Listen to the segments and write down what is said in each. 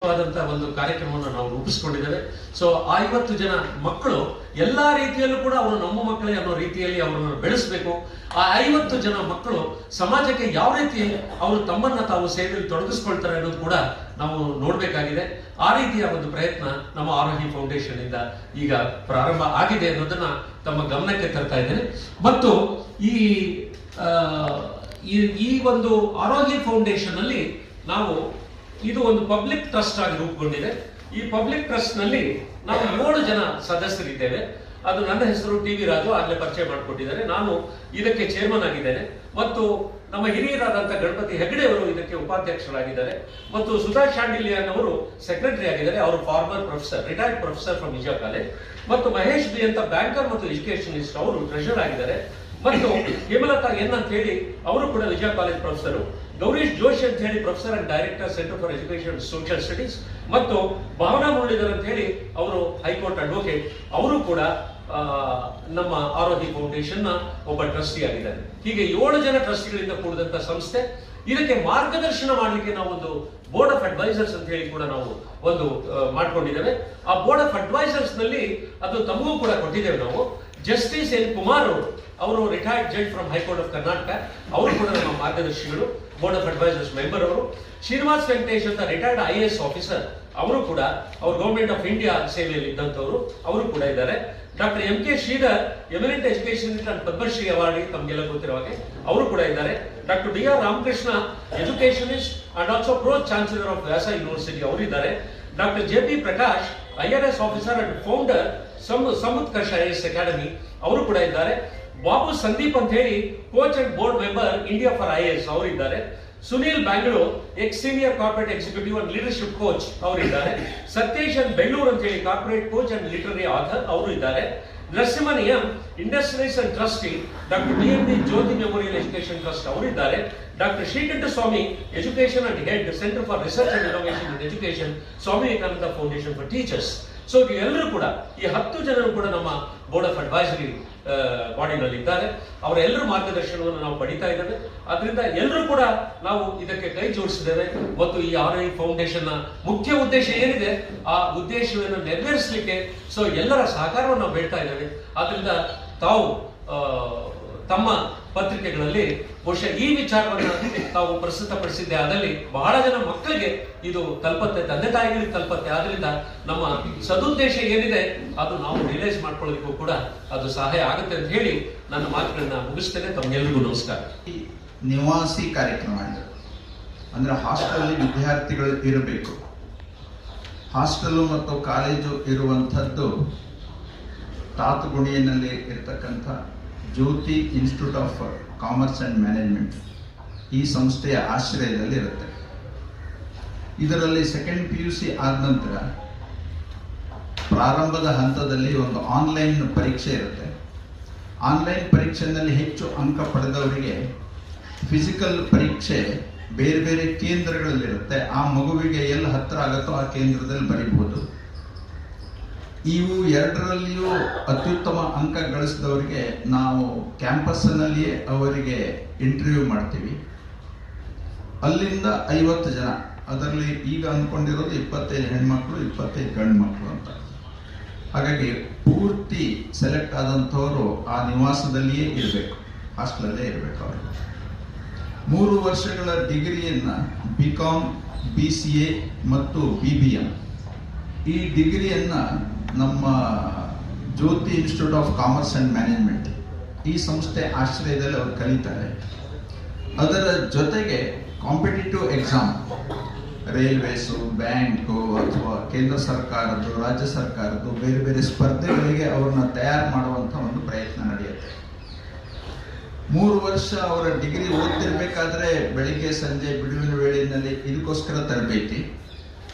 ಒಂದು ಕಾರ್ಯಕ್ರಮವನ್ನು ನಾವು ರೂಪಿಸಿಕೊಂಡಿದ್ದೇವೆ. ಸೊ 50 ಜನ ಮಕ್ಕಳು ಎಲ್ಲಾ ರೀತಿಯಲ್ಲೂ ಕೂಡ ಅವರು ನಮ್ಮ ಮಕ್ಕಳೇ ಅನ್ನೋ ರೀತಿಯಲ್ಲಿ ಅವರನ್ನು ಬೆಳೆಸಬೇಕು. ಆ 50 ಜನ ಮಕ್ಕಳು ಸಮಾಜಕ್ಕೆ ಯಾವ ರೀತಿ ಅವರು ತಮ್ಮನ್ನ ತಾವು ಸೇವೆಯಲ್ಲಿ ತೊಡಗಿಸ್ಕೊಳ್ತಾರೆ ಅನ್ನೋದು ಕೂಡ ನಾವು ನೋಡ್ಬೇಕಾಗಿದೆ. ಆ ರೀತಿಯ ಒಂದು ಪ್ರಯತ್ನ ನಮ್ಮ ಆರೋಹಿ ಫೌಂಡೇಶನ್ ಇಂದ ಈಗ ಪ್ರಾರಂಭ ಆಗಿದೆ ಅನ್ನೋದನ್ನ ತಮ್ಮ ಗಮನಕ್ಕೆ ತರ್ತಾ ಇದ್ದೇನೆ. ಮತ್ತು ಈ ಒಂದು ಆರೋಹಿ ಫೌಂಡೇಶನ್ ಅಲ್ಲಿ ನಾವು ಇದು ಒಂದು ಪಬ್ಲಿಕ್ ಟ್ರಸ್ಟ್ ಆಗಿ ರೂಪುಗೊಂಡಿದೆ. ಈ ಪಬ್ಲಿಕ್ ಟ್ರಸ್ಟ್ ನಲ್ಲಿ ನಾವು 7 ಜನ ಸದಸ್ಯರಿದ್ದೇವೆ. ಅದು ನನ್ನ ಹೆಸರು ಟಿ ವಿ ರಾಜು, ಆಗ್ಲೇ ಪರಿಚಯ ಮಾಡಿಕೊಟ್ಟಿದ್ದಾರೆ. ನಾನು ಇದಕ್ಕೆ ಚೇರ್ಮನ್ ಆಗಿದ್ದೇನೆ ಮತ್ತು ನಮ್ಮ ಹಿರಿಯರಾದಂತಹ ಗಣಪತಿ ಹೆಗಡೆ ಅವರು ಇದಕ್ಕೆ ಉಪಾಧ್ಯಕ್ಷರಾಗಿದ್ದಾರೆ ಮತ್ತು ಸುಧಾ ಶಾಂಡಿಲಿಯನ್ ಅವರು ಸೆಕ್ರೆಟರಿ ಆಗಿದ್ದಾರೆ. ಅವರು farmer professor, retired professor from Vijaya college. ಮತ್ತು ಮಹೇಶ್ ಬಿ ಅಂತ ಬ್ಯಾಂಕರ್ ಮತ್ತು ಎಜುಕೇಶನಿಸ್ಟ್, ಅವರು ಟ್ರೆಷರ್ ಆಗಿದ್ದಾರೆ. ಮತ್ತು ಹೇಮಲತಾ ಎನ್ ಅಂತ ಹೇಳಿ ಅವರು ಕೂಡ ವಿಜಯ ಕಾಲೇಜ್ ಪ್ರೊಫೆಸರ್. ಗೌರೀಶ್ ಜೋಶಿ ಅಂತ ಹೇಳಿ professor and director centre for education social studies. ಮತ್ತು ಭಾವನಾ ಮುರಳೀಧರ್ ಅಂತ ಹೇಳಿ ಅವರು ಹೈಕೋರ್ಟ್ ಅಡ್ವೊಕೇಟ್, ಅವರು ಕೂಡ ನಮ್ಮ ಆರೋಹಿ ಫೌಂಡೇಶನ್ ನ ಒಬ್ಬ ಟ್ರಸ್ಟಿ ಆಗಿದ್ದಾರೆ. ಹೀಗೆ 7 ಜನ ಟ್ರಸ್ಟಿಗಳಿಂದ ಕೂಡಿದಂತ ಸಂಸ್ಥೆ. ಇದಕ್ಕೆ ಮಾರ್ಗದರ್ಶನ ಮಾಡಲಿಕ್ಕೆ ನಾವು ಒಂದು ಬೋರ್ಡ್ ಆಫ್ ಅಡ್ವೈಸರ್ಸ್ ಅಂತ ಹೇಳಿ ಕೂಡ ನಾವು ಒಂದು ಮಾಡ್ಕೊಂಡಿದ್ದೇವೆ. ಆ ಬೋರ್ಡ್ ಆಫ್ ಅಡ್ವೈಸರ್ಸ್ ನಲ್ಲಿ ಅದು ತಮಗೂ ಕೂಡ ಕೊಟ್ಟಿದ್ದೇವೆ ನಾವು. ಜಸ್ಟಿಸ್ ಎನ್ ಕುಮಾರ್ ಅವರು retired judge from high court of Karnataka, ಅವರು ಕೂಡ ನಮ್ಮ ಮಾರ್ಗದರ್ಶಿಗಳು, ಬೋರ್ಡ್ ಆಫ್ ಅಡ್ವೈಸರ್ಸ್ ಮೆಂಬರ್ ಅವರು. ಶ್ರೀನಿವಾಸ್ ವೆಂಕಟೇಶ್ ಅಂತ ರಿಟೈರ್ಡ್ IAS ಆಫೀಸರ್, ಅವರು ಕೂಡ ಅವರು ಗವರ್ಮೆಂಟ್ ಆಫ್ ಇಂಡಿಯಾ ಸೇವೆಯಲ್ಲಿ ಇದ್ದಂಥವರು, ಅವರು ಕೂಡ ಇದ್ದಾರೆ. Doctor MK Sridhar eminent education and Padmashri award ತಮಗೆಲ್ಲ ಗೊತ್ತಿರುವ ಹಾಗೆ, ಅವರು ಕೂಡ ಇದ್ದಾರೆ. Doctor DR Ramakrishna educationist and also pro chancellor of Vyasa university, ಅವರು ಇದ್ದಾರೆ. Doctor JP Prakash IRS officer and founder Samutkarsha IAS academy, ಅವರು ಕೂಡ ಇದ್ದಾರೆ. ಬಾಬು ಸಂದೀಪ್ ಅಂತ ಹೇಳಿ coach and board member India for IAS, ಅವರು ಇದ್ದಾರೆ. Sunil Bangalore ex senior corporate executive and leadership coach, ಅವರು ಇದ್ದಾರೆ. ಸತೀಶ್ ಅಂಡ್ ಬೆಳ್ಳೂರ್ ಅಂತ ಹೇಳಿ corporate coach and literary author, ಅವರು ಇದ್ದಾರೆ. Narasimhan M industries and trustee, doctor DMD Jyothi memorial education trust, ಅವರು ಇದ್ದಾರೆ. Doctor Srikantha Swamy education and head centre for research and innovation in education, Swami Vivekananda foundation for teachers. So ಎಲ್ಲರೂ ಕೂಡ ಈ 10 ಜನರು ಕೂಡ ನಮ್ಮ ಬೋರ್ಡ್ ಆಫ್ ಅಡ್ವೈಸರಿ ಬಾಡಿನಲ್ಲಿ ಇದ್ದಾರೆ. ಅವರೆಲ್ಲರೂ ಮಾರ್ಗದರ್ಶನವನ್ನು ನಾವು ಪಡಿತಾ ಇದ್ದೇವೆ. ಅದರಿಂದ ಎಲ್ಲರೂ ಕೂಡ ನಾವು ಇದಕ್ಕೆ ಕೈ ಜೋಡಿಸಿದ್ದೇವೆ. ಮತ್ತು ಈ ಆರೋಹಿ ಫೌಂಡೇಶನ್ ನ ಮುಖ್ಯ ಉದ್ದೇಶ ಏನಿದೆ, ಆ ಉದ್ದೇಶವನ್ನು ನೆರವೇರಿಸಲಿಕ್ಕೆ ಸೊ ಎಲ್ಲರ ಸಹಕಾರವನ್ನು ನಾವು ಬೇಡ್ತಾ ಇದ್ದೇವೆ. ಆದ್ರಿಂದ ತಾವು ತಮ್ಮ ಪತ್ರಿಕೆಗಳಲ್ಲಿ ಬಹುಶಃ ಈ ವಿಚಾರವನ್ನು ತಾವು ಪ್ರಸ್ತುತಪಡಿಸಿದ್ದೆ, ಅದರಲ್ಲಿ ಬಹಳ ಜನ ಮಕ್ಕಳಿಗೆ ಇದು ತಲುಪತ್ತೆ, ತಂದೆ ತಾಯಿಗಳಿಗೆ ತಲುಪತ್ತೆ. ಆದ್ರಿಂದ ನಮ್ಮ ಸದುದ್ದೇಶ ಏನಿದೆ ಅದು ನಾವು ರಿಯಲೈಸ್ ಮಾಡ್ಕೊಳ್ಳೋದಕ್ಕೂ ಕೂಡ ಅದು ಸಹಾಯ ಆಗುತ್ತೆ ಅಂತ ಹೇಳಿ ನನ್ನ ಮಾತುಗಳನ್ನ ಮುಗಿಸ್ತೇನೆ. ತಮ್ಗೆಲ್ಲರಿಗೂ ನಮಸ್ಕಾರ. ನಿವಾಸಿ ಕಾರ್ಯಕ್ರಮ ಇದೆ, ಅಂದ್ರೆ ಹಾಸ್ಟೆಲ್ ವಿದ್ಯಾರ್ಥಿಗಳು ಇರಬೇಕು. ಹಾಸ್ಟೆಲ್ ಮತ್ತು ಕಾಲೇಜು ಇರುವಂಥದ್ದು ತಾತುಗುಣಿಯಲ್ಲಿ ಇರತಕ್ಕಂಥ Jyothi institute of commerce and management, ಈ ಸಂಸ್ಥೆಯ ಆಶ್ರಯದಲ್ಲಿ ಇರುತ್ತೆ. ಇದರಲ್ಲಿ ಸೆಕೆಂಡ್ PUC ಆದ ನಂತರ ಪ್ರಾರಂಭದ ಹಂತದಲ್ಲಿ ಒಂದು ಆನ್ಲೈನ್ ಪರೀಕ್ಷೆ ಇರುತ್ತೆ. ಆನ್ಲೈನ್ ಪರೀಕ್ಷೆಯಲ್ಲಿ ಹೆಚ್ಚು ಅಂಕ ಪಡೆದವರಿಗೆ ಫಿಸಿಕಲ್ ಪರೀಕ್ಷೆ ಬೇರೆ ಬೇರೆ ಕೇಂದ್ರಗಳಲ್ಲಿರುತ್ತೆ. ಆ ಮಗುವಿಗೆ ಎಲ್ಲಿ ಹತ್ತಿರ ಆಗುತ್ತೋ ಆ ಕೇಂದ್ರದಲ್ಲಿ ಬರೀಬಹುದು. ಇವು ಎರಡರಲ್ಲಿಯೂ ಅತ್ಯುತ್ತಮ ಅಂಕ ಗಳಿಸಿದವರಿಗೆ ನಾವು ಕ್ಯಾಂಪಸ್ನಲ್ಲಿಯೇ ಅವರಿಗೆ ಇಂಟರ್ವ್ಯೂ ಮಾಡ್ತೀವಿ. ಅಲ್ಲಿಂದ 50 ಜನ, ಅದರಲ್ಲಿ ಈಗ ಅಂದ್ಕೊಂಡಿರೋದು 25 ಹೆಣ್ಮಕ್ಳು 25 ಗಂಡು ಮಕ್ಕಳು ಅಂತ. ಹಾಗಾಗಿ ಪೂರ್ತಿ ಸೆಲೆಕ್ಟ್ ಆದಂಥವರು ಆ ನಿವಾಸದಲ್ಲಿಯೇ ಇರಬೇಕು, ಹಾಸ್ಟೆಲಲ್ಲೇ ಇರಬೇಕು. ಅವರು 3 ವರ್ಷಗಳ ಡಿಗ್ರಿಯನ್ನು BCom, BCA ಮತ್ತು BBM, ಈ ಡಿಗ್ರಿಯನ್ನು ನಮ್ಮ Jyothi institute of commerce and management, ಈ ಸಂಸ್ಥೆ ಆಶ್ರಯದಲ್ಲಿ ಅವರು ಕಲಿತಾರೆ. ಅದರ ಜೊತೆಗೆ ಕಾಂಪಿಟೇಟಿವ್ ಎಕ್ಸಾಮ್, ರೈಲ್ವೇಸು, ಬ್ಯಾಂಕು ಅಥವಾ ಕೇಂದ್ರ ಸರ್ಕಾರದ್ದು, ರಾಜ್ಯ ಸರ್ಕಾರದ್ದು ಬೇರೆ ಬೇರೆ ಸ್ಪರ್ಧೆಗಳಿಗೆ ಅವ್ರನ್ನ ತಯಾರು ಮಾಡುವಂಥ ಒಂದು ಪ್ರಯತ್ನ ನಡೆಯುತ್ತೆ. 3 ವರ್ಷ ಅವರ ಡಿಗ್ರಿ ಓದ್ತಿರ್ಬೇಕಾದ್ರೆ ಬೆಳಿಗ್ಗೆ ಸಂಜೆ ಬಿಡುವಿನ ವೇಳೆಯಲ್ಲಿ ಇದಕ್ಕೋಸ್ಕರ ತರಬೇತಿ.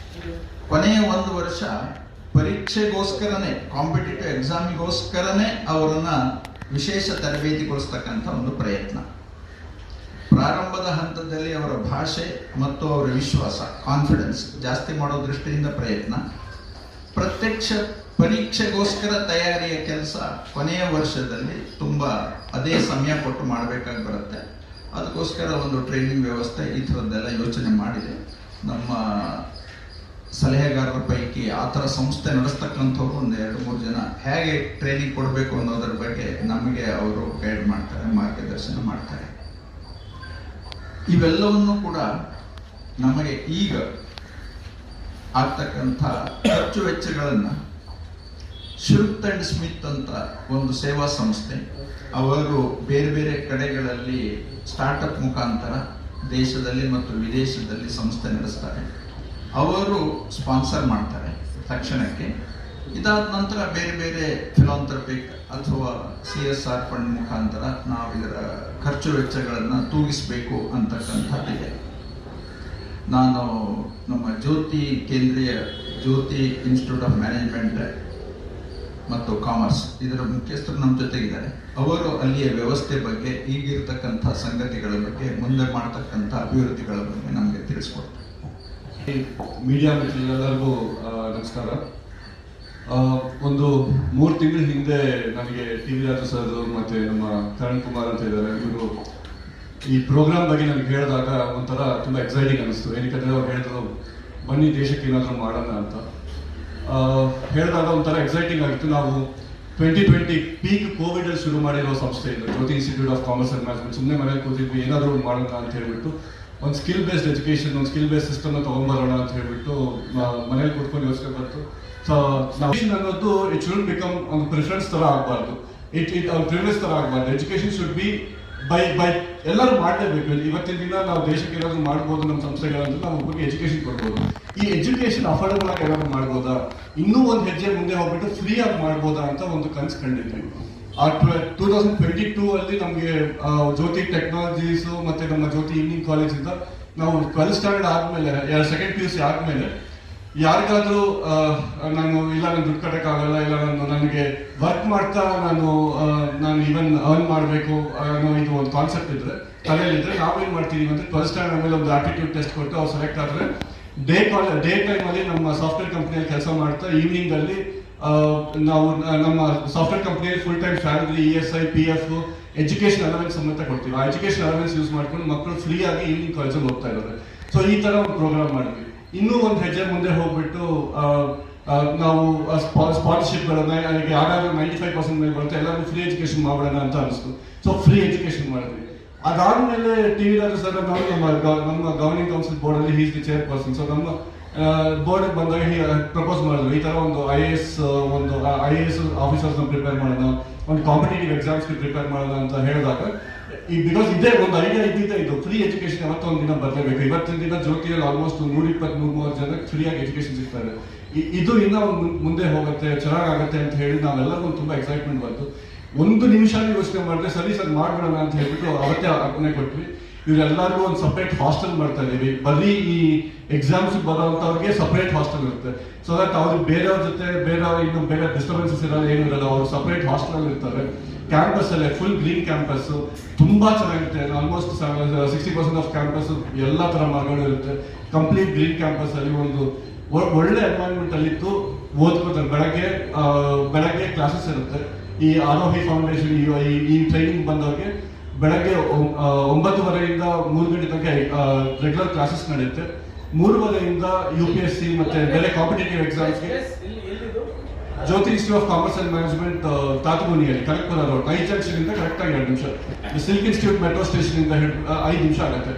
ಕೊನೆಯ 1 ವರ್ಷ ಪರೀಕ್ಷೆಗೋಸ್ಕರನೇ, ಕಾಂಪಿಟೇಟಿವ್ ಎಕ್ಸಾಮಿಗೋಸ್ಕರನೇ ಅವರನ್ನ ವಿಶೇಷ ತರಬೇತಿಗೊಳಿಸ್ತಕ್ಕಂಥ ಒಂದು ಪ್ರಯತ್ನ. ಪ್ರಾರಂಭದ ಹಂತದಲ್ಲಿ ಅವರ ಭಾಷೆ ಮತ್ತು ಅವರ ವಿಶ್ವಾಸ, ಕಾನ್ಫಿಡೆನ್ಸ್ ಜಾಸ್ತಿ ಮಾಡೋ ದೃಷ್ಟಿಯಿಂದ ಪ್ರಯತ್ನ. ಪ್ರತ್ಯಕ್ಷ ಪರೀಕ್ಷೆಗೋಸ್ಕರ ತಯಾರಿಯ ಕೆಲಸ ಕೊನೆಯ ವರ್ಷದಲ್ಲಿ ತುಂಬ ಅದೇ ಸಮಯ ಕೊಟ್ಟು ಮಾಡಬೇಕಾಗಿ ಬರುತ್ತೆ. ಅದಕ್ಕೋಸ್ಕರ ಒಂದು ಟ್ರೈನಿಂಗ್ ವ್ಯವಸ್ಥೆ ಈ ಥರದ್ದೆಲ್ಲ ಯೋಚನೆ ಮಾಡಿದೆ. ನಮ್ಮ ಸಲಹೆಗಾರರ ಪೈಕಿ ಆ ಥರ ಸಂಸ್ಥೆ ನಡೆಸ್ತಕ್ಕಂಥವ್ರು ಒಂದು 2-3 ಜನ ಹೇಗೆ ಟ್ರೈನಿಂಗ್ ಕೊಡಬೇಕು ಅನ್ನೋದ್ರ ಬಗ್ಗೆ ನಮಗೆ ಅವರು ಗೈಡ್ ಮಾಡ್ತಾರೆ, ಮಾರ್ಗದರ್ಶನ ಮಾಡ್ತಾರೆ. ಇವೆಲ್ಲವನ್ನು ಕೂಡ ನಮಗೆ ಈಗ ಆಗ್ತಕ್ಕಂಥ ಖರ್ಚು ವೆಚ್ಚಗಳನ್ನು ಶುಲ್ಕ್ ಅಂಡ್ ಸ್ಮಿತ್ ಅಂತ ಒಂದು ಸೇವಾ ಸಂಸ್ಥೆ, ಅವರು ಬೇರೆ ಬೇರೆ ಕಡೆಗಳಲ್ಲಿ ಸ್ಟಾರ್ಟಪ್ ಮುಖಾಂತರ ದೇಶದಲ್ಲಿ ಮತ್ತು ವಿದೇಶದಲ್ಲಿ ಸಂಸ್ಥೆ ನಡೆಸ್ತಾರೆ. ಅವರು ಸ್ಪಾನ್ಸರ್ ಮಾಡ್ತಾರೆ ತಕ್ಷಣಕ್ಕೆ. ಇದಾದ ನಂತರ ಬೇರೆ ಬೇರೆ ಫಿಲಾಂಥ್ರಪಿಕ್ ಅಥವಾ CSR ಫಂಡ್ ಮುಖಾಂತರ ನಾವು ಇದರ ಖರ್ಚು ವೆಚ್ಚಗಳನ್ನು ತೂಗಿಸಬೇಕು ಅಂತಕ್ಕಂಥದ್ದಿದೆ. ನಾನು ನಮ್ಮ ಕೇಂದ್ರೀಯ ಜ್ಯೋತಿ ಇನ್ಸ್ಟಿಟ್ಯೂಟ್ ಆಫ್ ಮ್ಯಾನೇಜ್ಮೆಂಟ್ ಮತ್ತು ಕಾಮರ್ಸ್ ಇದರ ಮುಖ್ಯಸ್ಥರು ನಮ್ಮ ಜೊತೆಗಿದ್ದಾರೆ. ಅವರು ಅಲ್ಲಿಯ ವ್ಯವಸ್ಥೆ ಬಗ್ಗೆ, ಈಗಿರ್ತಕ್ಕಂಥ ಸಂಗತಿಗಳ ಬಗ್ಗೆ, ಮುಂದೆ ಮಾಡ್ತಕ್ಕಂಥ ಅಭಿವೃದ್ಧಿಗಳ ಬಗ್ಗೆ ನಮಗೆ ತಿಳಿಸ್ಕೊಡ್ತಾರೆ. ಮೀಡಿಯಾ ಮಿತ್ರರೆಲ್ಲರಿಗೂ ನಮಸ್ಕಾರ. ಒಂದು 3 ತಿಂಗಳ ಹಿಂದೆ ನನಗೆ TV ರಾಜು ಸರ್ ಮತ್ತೆ ನಮ್ಮ ಕರಣ್ ಕುಮಾರ್ ಅಂತ ಇದ್ದಾರೆ, ಇವರು ಈ ಪ್ರೋಗ್ರಾಮ್ ಬಗ್ಗೆ ನನಗೆ ಹೇಳಿದಾಗ ಒಂಥರ ತುಂಬಾ ಎಕ್ಸೈಟಿಂಗ್ ಅನಿಸ್ತು. ಏನಕ್ಕೆ ಅವ್ರು ಹೇಳಿದ್ರು ಬನ್ನಿ ದೇಶಕ್ಕೆ ಏನಾದರೂ ಮಾಡೋಣ ಅಂತ ಹೇಳಿದಾಗ ಒಂಥರ ಎಕ್ಸೈಟಿಂಗ್ ಆಗಿತ್ತು. ನಾವು 2020 ಪೀಕ್ ಕೋವಿಡ್ ಅಲ್ಲಿ ಶುರು ಮಾಡಿರೋ ಸಂಸ್ಥೆ ಇದು Jyothi institute of commerce and management. ಸುಮ್ಮನೆ ಮನೇಲಿ ಕೂತಿದ್ವಿ, ಏನಾದರೂ ಮಾಡೋಣ ಅಂತ ಹೇಳ್ಬಿಟ್ಟು ಒಂದು ಸ್ಕಿಲ್ ಬೇಸ್ಡ್ ಎಜುಕೇಶನ್, ಒಂದು ಸ್ಕಿಲ್ ಬೇಸ್ಡ್ ಸಿಸ್ಟಮ್ ತಗೊಂಡ್ಬರೋಣ ಅಂತ ಹೇಳ್ಬಿಟ್ಟು ಮನೇಲಿ ಕೂತ್ಕೊಂಡು ಯೋಚನೆ ಬಂತು. ಸೊ ನಾವು ಅನ್ನೋದು ಇಟ್ ಶುಡ್ ಬಿಕಮ್ ಒಂದು ಪ್ರಿಫರೆನ್ಸ್ ತರ ಆಗಬಾರ್ದು, ಇಟ್ ಪ್ರಿವಿಲೇಜ್ ತರ ಆಗಬಾರ್ದು. ಎಜುಕೇಶನ್ ಶುಡ್ ಬಿ ಬೈ ಎಲ್ಲರೂ ಮಾಡಲೇಬೇಕು. ಇವತ್ತಿನ ದಿನ ನಾವು ದೇಶಕ್ಕೆ ಏನಾದ್ರು ಮಾಡ್ಬೋದು ನಮ್ಮ ಸಂಸ್ಥೆಗಳಂತೂ ನಾವು ಒಬ್ಬರಿಗೆ ಎಜುಕೇಶನ್ ಕೊಡ್ಬೋದು. ಈ ಎಜುಕೇಶನ್ ಅಫೋರ್ಡಬಲ್ ಆಗಿ ಏನಾದ್ರು ಮಾಡ್ಬೋದಾ, ಇನ್ನೂ ಒಂದು ಹೆಜ್ಜೆ ಮುಂದೆ ಹೋಗ್ಬಿಟ್ಟು ಫ್ರೀ ಆಗಿ ಮಾಡ್ಬೋದಾ ಅಂತ ಒಂದು ಕನ್ಸು ಕಂಡಿದ್ವಿ. 2022 ಅಲ್ಲಿ ನಮಗೆ ಜ್ಯೋತಿ ಟೆಕ್ನಾಲಜೀಸ್ ಮತ್ತೆ ನಮ್ಮ ಜ್ಯೋತಿ ಈವ್ನಿಂಗ್ ಕಾಲೇಜ್ ಇಂದ ನಾವು 12th ಸ್ಟ್ಯಾಂಡರ್ಡ್ ಆದ್ಮೇಲೆ 2nd PUC ಆದ್ಮೇಲೆ ಯಾರಿಗಾದ್ರೂ ನಾನು ದುಡ್ಡು ಕಟ್ಟಕ್ಕಾಗಲ್ಲ, ಇಲ್ಲ ನನಗೆ ವರ್ಕ್ ಮಾಡ್ತಾ ನಾನು ಈವನ್ ಅರ್ನ್ ಮಾಡಬೇಕು ಅನ್ನೋ ಇದು ಒಂದು ಕಾನ್ಸೆಪ್ಟ್ ಇದ್ರೆ ತಲೆಯಲ್ಲಿದ್ರೆ ನಾವೇನ್ ಮಾಡ್ತೀವಿ ಅಂದ್ರೆ 12th ಸ್ಟ್ಯಾಂಡರ್ಡ್ ಮೇಲೆ ಒಂದು ಆಪ್ಟಿಟ್ಯೂಡ್ ಟೆಸ್ಟ್ ಕೊಟ್ಟು ಅವ್ರು ಸೆಲೆಕ್ಟ್ ಆದ್ರೆ ಡೇ ಟೈಮ್ ಅಲ್ಲಿ ನಮ್ಮ ಸಾಫ್ಟ್ವೇರ್ ಕಂಪನಿಯಲ್ಲಿ ಕೆಲಸ ಮಾಡ್ತಾ ಈವ್ನಿಂಗ್ ಅಲ್ಲಿ ನಾವು ನಮ್ಮ ಸಾಫ್ಟ್ವೇರ್ ಕಂಪನಿಯಲ್ಲಿ full time salary, ESI, PF, education allowance ಸಮೇತ ಕೊಡ್ತೀವಿ. ಆ ಎಜುಕೇಶನ್ ಅಲವೆನ್ಸ್ ಯೂಸ್ ಮಾಡ್ಕೊಂಡು ಮಕ್ಕಳು ಫ್ರೀ ಆಗಿ ಈವ್ನಿಂಗ್ ಕಾಲೇಜಲ್ಲಿ ಹೋಗ್ತಾ ಇದ್ದಾರೆ. ಸೊ ಈ ತರ ಒಂದು ಪ್ರೋಗ್ರಾಮ್ ಮಾಡಿದ್ವಿ. ಇನ್ನೂ ಒಂದು ಹೆಜ್ಜೆ ಮುಂದೆ ಹೋಗ್ಬಿಟ್ಟು ನಾವು ಸ್ಪಾನ್ಸರ್ಶಿಪ್ಗಳನ್ನ ಯಾರಾದ್ರೂ 95% ಮೇಲೆ ಬರುತ್ತೆ ಎಲ್ಲರೂ ಫ್ರೀ ಎಜುಕೇಶನ್ ಮಾಡೋಣ ಅಂತ ಅನಿಸ್ತು. ಸೊ ಫ್ರೀ ಎಜುಕೇಶನ್ ಮಾಡಿದ್ವಿ. ಅದಾದ್ಮೇಲೆ TV ರಾಜು ಸರ್ ನಾವು ನಮ್ಮ ಗವರ್ನಿಂಗ್ ಕೌನ್ಸಿಲ್ ಬೋರ್ಡ್ ಅಲ್ಲಿ ಹೀಸ್ ದಿ ಚೇರ್ಪರ್ಸನ್. ಸೊ ನಮ್ಮ ಬೋರ್ಡ್ ಬಂದಾಗ ಪ್ರಪೋಸ್ ಮಾಡಿದ್ರು ಈ ತರ ಒಂದು IAS ಆಫೀಸರ್ಸ್ ಪ್ರಿಪೇರ್ ಮಾಡೋಣ, ಒಂದು ಕಾಂಪಿಟೇಟಿವ್ ಎಕ್ಸಾಮ್ಸ್ ಪ್ರಿಪೇರ್ ಮಾಡೋಣ ಅಂತ ಹೇಳಿದಾಗ ಬಿಕಾಸ್ ಇದೇ ಒಂದು ಐಡಿಯಾ ಇದ್ದಿದ್ದೆ, ಇದು ಫ್ರೀ ಎಜುಕೇಶನ್ ಯಾವತ್ತೊಂದು ದಿನ ಬರಲೇಬೇಕು. ಇವತ್ತಿನ ದಿನ ಜ್ಯೋತಿಯಲ್ಲಿ ಆಲ್ಮೋಸ್ಟ್ 120-130 ಜನಕ್ಕೆ ಫ್ರೀಯಾಗಿ ಎಜುಕೇಶನ್ ಸಿಗ್ತಾರೆ. ಇದು ಇನ್ನೂ ಮುಂದೆ ಹೋಗುತ್ತೆ, ಚೆನ್ನಾಗಾಗತ್ತೆ ಅಂತ ಹೇಳಿ ನಾವೆಲ್ಲರಿಗೂ ತುಂಬಾ ಎಕ್ಸೈಟ್ಮೆಂಟ್ ಬಂತು. ಒಂದು ನಿಮಿಷ ಯೋಚನೆ ಮಾಡಿದ್ರೆ ಸರಿ ಸರ್ ಮಾಡ್ಬಿಡೋಣ ಅಂತ ಹೇಳ್ಬಿಟ್ಟು ಅವತ್ತೇ ಅರ್ಪಣೆ ಕೊಟ್ವಿ. ಇವರೆಲ್ಲರಿಗೂ ಒಂದು ಸಪ್ರೇಟ್ ಹಾಸ್ಟೆಲ್ ಮಾಡ್ತಾ ಇದೀವಿ. ಬರೀ ಈ ಎಕ್ಸಾಮ್ಸ್ ಬರೋಂಥವ್ರಿಗೆ ಸಪ್ರೇಟ್ ಹಾಸ್ಟೆಲ್ ಇರುತ್ತೆ. ಸೊ ದಟ್ ಅವ್ರಿಗೆ ಬೇರೆಯವ್ರ ಜೊತೆ ಬೇರೆ ಡಿಸ್ಟರ್ಬೆನ್ಸಸ್ ಇರಲ್ಲ, ಏನು ಇರಲ್ಲ. ಅವ್ರು ಸಪ್ರೇಟ್ ಹಾಸ್ಟೆಲ್ ಇರ್ತಾರೆ. ಕ್ಯಾಂಪಸ್ ಅಲ್ಲೇ ಫುಲ್ ಗ್ರೀನ್ ಕ್ಯಾಂಪಸ್, ತುಂಬಾ ಚೆನ್ನಾಗಿರುತ್ತೆ. ಆಲ್ಮೋಸ್ಟ್ 60% ಆಫ್ ಕ್ಯಾಂಪಸ್ ಎಲ್ಲಾ ತರ ಮರಗಳು ಇರುತ್ತೆ. ಕಂಪ್ಲೀಟ್ ಗ್ರೀನ್ ಕ್ಯಾಂಪಸ್ ಅಲ್ಲಿ ಒಂದು ಒಳ್ಳೆ ಎನ್ವೈರನ್ಮೆಂಟ್ ಅಲ್ಲಿ ಇತ್ತು. ಓದ್ಕೋತಾರೆ. ಬೆಳಗ್ಗೆ ಕ್ಲಾಸಸ್ ಇರುತ್ತೆ. ಈ ಆರೋಹಿ ಫೌಂಡೇಶನ್ ಈ ಟ್ರೈನಿಂಗ್ ಬಂದವ್ರಿಗೆ ಬೆಳಗ್ಗೆ 9:30 3 ಗಂಟೆ ತನಕ ರೆಗ್ಯುಲರ್ ಕ್ಲಾಸಸ್ ನಡೆಯುತ್ತೆ. 3:30 UPSC ಮತ್ತೆ ಬೇರೆ ಕಾಂಪಿಟೇಟಿವ್ ಎಕ್ಸಾಮ್ಸ್ಗೆ Jyothi institute of commerce and management ತಾತಗುಣಿಯಲ್ಲಿ ಕನಕಪುರ ರೋಡ್ 5 ಜಂಕ್ಷನ್ ಇಂದ ಕರೆಕ್ಟ್ ಆಗಿ 2 ನಿಮಿಷ. ಸಿಲ್ಕ್ ಇನ್ಸ್ಟಿಟ್ಯೂಟ್ ಮೆಟ್ರೋ ಸ್ಟೇಷನ್ ಇಂದ 5 ನಿಮಿಷ ಆಗುತ್ತೆ.